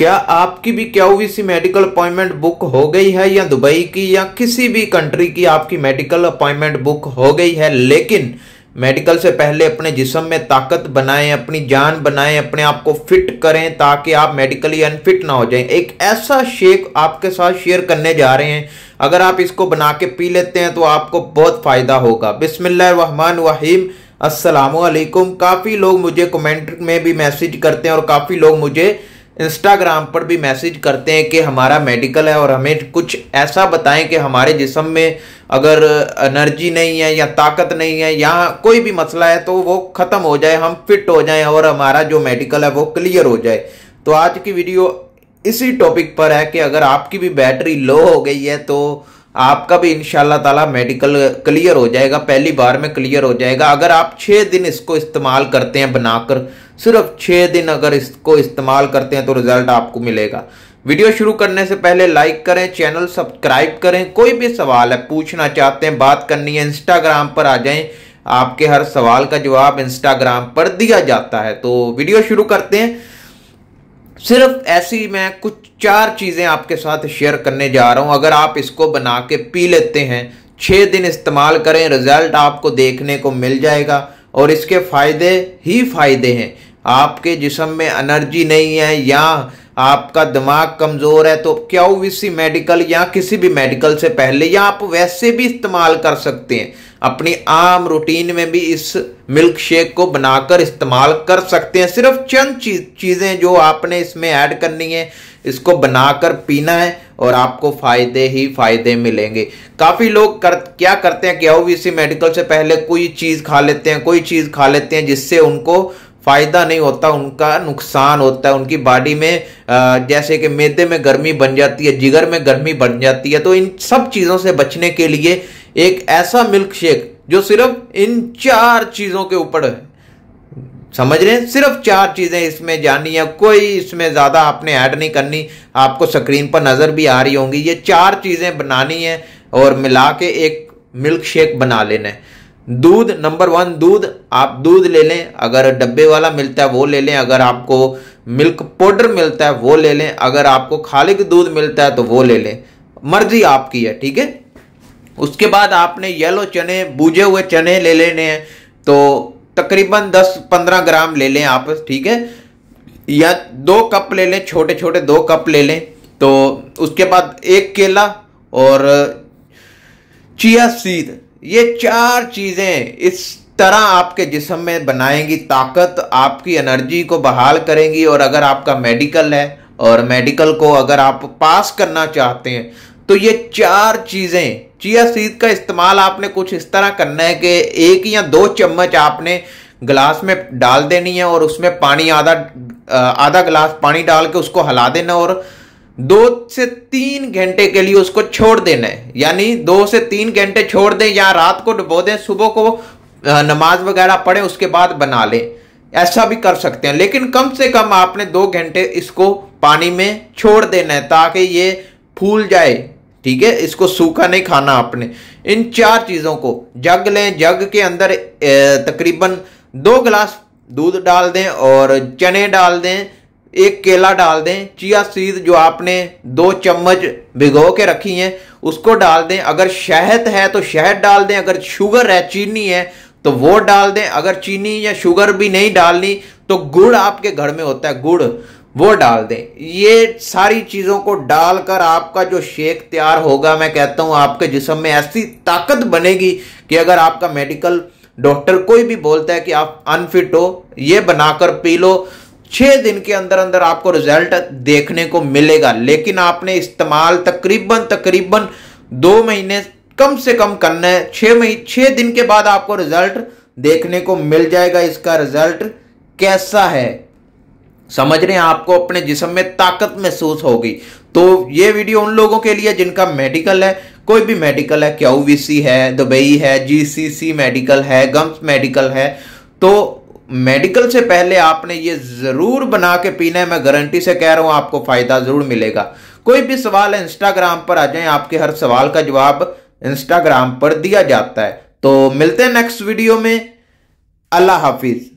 क्या आपकी भी क्यूवीसी मेडिकल अपॉइंटमेंट बुक हो गई है या दुबई की या किसी भी कंट्री की आपकी मेडिकल अपॉइंटमेंट बुक हो गई है, लेकिन मेडिकल से पहले अपने जिस्म में ताकत बनाएं, अपनी जान बनाएं, अपने आप को फिट करें ताकि आप मेडिकली अनफिट ना हो जाएं। एक ऐसा शेक आपके साथ शेयर करने जा रहे हैं, अगर आप इसको बना के पी लेते हैं तो आपको बहुत फायदा होगा। बिस्मिल्लाहिर्रहमानिर्रहीम, अस्सलामु अलैकुम। काफ़ी लोग मुझे कमेंट में भी मैसेज करते हैं और काफ़ी लोग मुझे इंस्टाग्राम पर भी मैसेज करते हैं कि हमारा मेडिकल है और हमें कुछ ऐसा बताएं कि हमारे जिस्म में अगर एनर्जी नहीं है या ताकत नहीं है या कोई भी मसला है तो वो ख़त्म हो जाए, हम फिट हो जाएं और हमारा जो मेडिकल है वो क्लियर हो जाए। तो आज की वीडियो इसी टॉपिक पर है कि अगर आपकी भी बैटरी लो हो गई है तो आपका भी इंशाल्लाह ताला मेडिकल क्लियर हो जाएगा, पहली बार में क्लियर हो जाएगा। अगर आप 6 दिन इसको इस्तेमाल करते हैं बनाकर, सिर्फ 6 दिन अगर इसको इस्तेमाल करते हैं तो रिजल्ट आपको मिलेगा। वीडियो शुरू करने से पहले लाइक करें, चैनल सब्सक्राइब करें। कोई भी सवाल है, पूछना चाहते हैं, बात करनी है, इंस्टाग्राम पर आ जाएं, आपके हर सवाल का जवाब इंस्टाग्राम पर दिया जाता है। तो वीडियो शुरू करते हैं। सिर्फ ऐसी मैं कुछ 4 चीज़ें आपके साथ शेयर करने जा रहा हूं। अगर आप इसको बना के पी लेते हैं, 6 दिन इस्तेमाल करें, रिजल्ट आपको देखने को मिल जाएगा और इसके फायदे ही फायदे हैं। आपके जिस्म में एनर्जी नहीं है या आपका दिमाग कमज़ोर है तो क्यूवीसी मेडिकल या किसी भी मेडिकल से पहले, या आप वैसे भी इस्तेमाल कर सकते हैं, अपनी आम रूटीन में भी इस मिल्क शेक को बनाकर इस्तेमाल कर सकते हैं। सिर्फ चंद चीज़ें जो आपने इसमें ऐड करनी है, इसको बनाकर पीना है और आपको फ़ायदे ही फ़ायदे मिलेंगे। काफ़ी लोग क्या करते हैं, क्यूवीसी मेडिकल से पहले कोई चीज़ खा लेते हैं, कोई चीज़ खा लेते हैं जिससे उनको फ़ायदा नहीं होता, उनका नुकसान होता है। उनकी बॉडी में जैसे कि मैदे में गर्मी बन जाती है, जिगर में गर्मी बन जाती है। तो इन सब चीज़ों से बचने के लिए एक ऐसा मिल्क शेक जो सिर्फ इन 4 चीज़ों के ऊपर है, समझ रहे हैं, सिर्फ 4 चीज़ें इसमें जानी है, कोई इसमें ज़्यादा आपने ऐड नहीं करनी। आपको स्क्रीन पर नज़र भी आ रही होंगी, ये 4 चीज़ें बनानी है और मिला के एक मिल्क शेक बना लेना है। दूध, नंबर 1 दूध। आप दूध ले लें, अगर डब्बे वाला मिलता है वो ले लें, अगर आपको मिल्क पाउडर मिलता है वो ले लें, अगर आपको खालिक दूध मिलता है तो वो ले लें, मर्जी आपकी है, ठीक है। उसके बाद आपने येलो चने, भुजे हुए चने ले लेने हैं, तो तकरीबन 10-15 ग्राम ले लें आप, ठीक है, या 2 कप ले लें, छोटे छोटे 2 कप ले लें। तो उसके बाद 1 केला और चिया सीड, ये 4 चीज़ें इस तरह आपके जिस्म में बनाएंगी ताकत, आपकी एनर्जी को बहाल करेंगी। और अगर आपका मेडिकल है और मेडिकल को अगर आप पास करना चाहते हैं तो ये 4 चीज़ें, चिया सीड का इस्तेमाल आपने कुछ इस तरह करना है कि 1 या 2 चम्मच आपने गिलास में डाल देनी है और उसमें पानी आधा गिलास पानी डाल के उसको हिला देना और 2 से 3 घंटे के लिए उसको छोड़ देना है। यानी 2 से 3 घंटे छोड़ दें या रात को डुबो दें, सुबह को नमाज वगैरह पढ़ें, उसके बाद बना लें, ऐसा भी कर सकते हैं। लेकिन कम से कम आपने 2 घंटे इसको पानी में छोड़ देना है ताकि ये फूल जाए, ठीक है। इसको सूखा नहीं खाना आपने। इन 4 चीज़ों को जग लें, जग के अंदर तकरीबन 2 गिलास दूध डाल दें और चने डाल दें, 1 केला डाल दें, चिया सीड जो आपने 2 चम्मच भिगो के रखी हैं उसको डाल दें। अगर शहद है तो शहद डाल दें, अगर शुगर है, चीनी है तो वो डाल दें, अगर चीनी या शुगर भी नहीं डालनी तो गुड़ आपके घर में होता है, गुड़, वो डाल दें। ये सारी चीज़ों को डालकर आपका जो शेक तैयार होगा, मैं कहता हूँ आपके जिस्म में ऐसी ताकत बनेगी कि अगर आपका मेडिकल डॉक्टर कोई भी बोलता है कि आप अनफिट हो, ये बनाकर पी लो, 6 दिन के अंदर अंदर आपको रिजल्ट देखने को मिलेगा। लेकिन आपने इस्तेमाल तकरीबन 2 महीने कम से कम करना है। 6 दिन के बाद आपको रिजल्ट देखने को मिल जाएगा। इसका रिजल्ट कैसा है, समझ रहे हैं, आपको अपने जिस्म में ताकत महसूस होगी। तो ये वीडियो उन लोगों के लिए जिनका मेडिकल है, कोई भी मेडिकल है, क्यूवीसी है, दुबई है, जीसीसी मेडिकल है, गम्स मेडिकल है, तो मेडिकल से पहले आपने ये जरूर बना के पीना है। मैं गारंटी से कह रहा हूं आपको फायदा जरूर मिलेगा। कोई भी सवाल है इंस्टाग्राम पर आ जाएं, आपके हर सवाल का जवाब इंस्टाग्राम पर दिया जाता है। तो मिलते हैं नेक्स्ट वीडियो में। अल्लाह हाफिज।